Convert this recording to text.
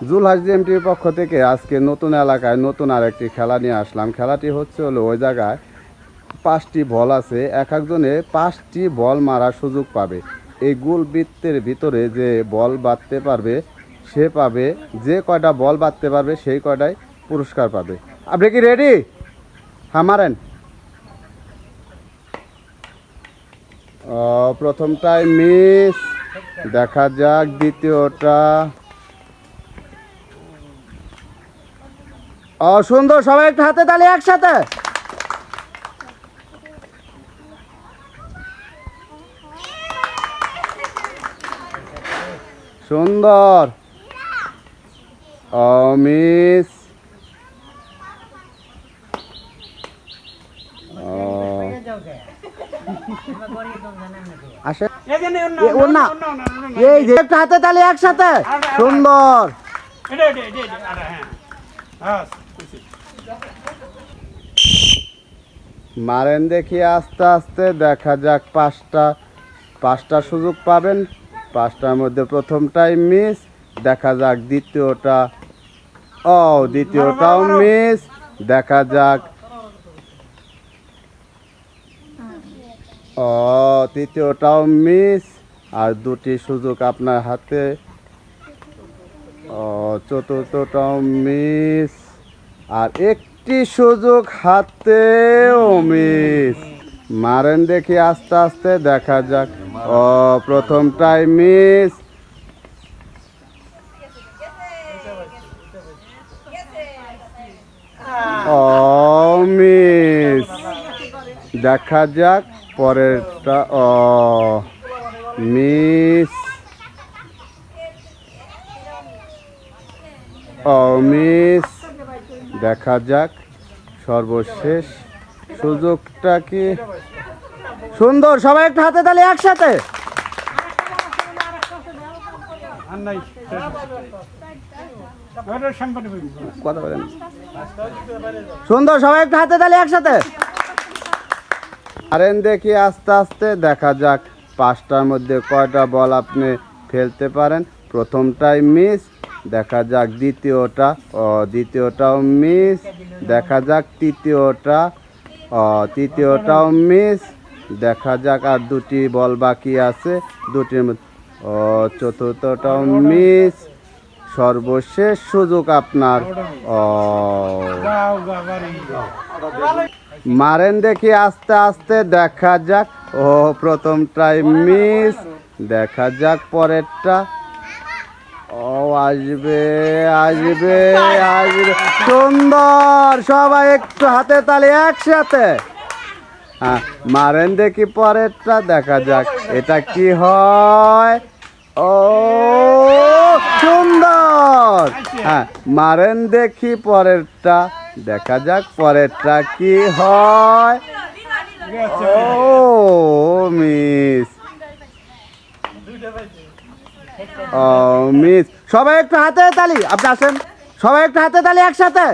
জুলহাস জিএমটির পক্ষ থেকে আজকে নতুন এলাকায় নতুন আরেকটি খেলা নিয়ে আসলাম। খেলাটি হচ্ছে হলো ওই জায়গায় 5টি বল আছে, এক একজনে 5টি বল মারার সুযোগ পাবে। এই গোল বৃত্তের ভিতরে যে বল বাঁধতে পারবে সে পাবে, যে কয়টা বল বাঁধতে পারবে সেই কয়টাই পুরস্কার পাবে। আপনি কি রেডি? হ্যাঁ মারেন। প্রথমটাই মিস, দেখা যাক দ্বিতীয়টা। সুন্দর, সবাই একটু হাতে তালি একসাথে। সুন্দর, মিস, আসে না, এই যে একটু হাতে তালি একসাথে। সুন্দর, মারেন দেখি আস্তে আস্তে, দেখা যাক। পাঁচটা সুযোগ পাবেন, 5টার মধ্যে প্রথমটাই মিস, দেখা যাক দ্বিতীয়টা। দ্বিতীয়টাও মিস, দেখা যাক। তৃতীয়টাও মিস, আর 2টি সুযোগ আপনার হাতে। চতুর্থটাও মিস, আর একটি সুযোগ হাতেও মিস। মারেন দেখি আস্তে আস্তে, দেখা যাক। প্রথমটাই মিস, মিস, দেখা যাক পরেরটা। মিস, মিস, দেখা যাক সর্বশেষ সুযোগটা কি। সুন্দর, সবাই একটু হাতে তালি একসাথে। সুন্দর, সবাই একটু হাতে তালি একসাথে। আরেন দেখি আস্তে আস্তে, দেখা যাক 5টার মধ্যে কয়টা বল আপনি ফেলতে পারেন। প্রথমটাই মিস, দেখা যাক দ্বিতীয়টা। দ্বিতীয়টাও মিস, দেখা যাক তৃতীয়টাও মিস, দেখা যাক। আর 2টি বল বাকি আছে, 2টির মধ্যে। চতুর্থটাও মিস, সর্বশেষ সুযোগ আপনার। মারেন দেখি আস্তে আস্তে, দেখা যাক। প্রথমটাই মিস, দেখা যাক পরেরটা। আসবে আসবে আসবে। সুন্দর, সবাই একটু হাতে তালি একসাথে। হ্যাঁ, মারেন দেখি পরেরটা, দেখা যাক এটা কি হয়। সুন্দর। হ্যাঁ, মারেন দেখি পরেরটা, দেখা যাক পরেরটা কি হয়। Miss, miss. সবাই একটু হাতে তালি, আপনি আসেন। সবাই একটু হাতে তালি একসাথে।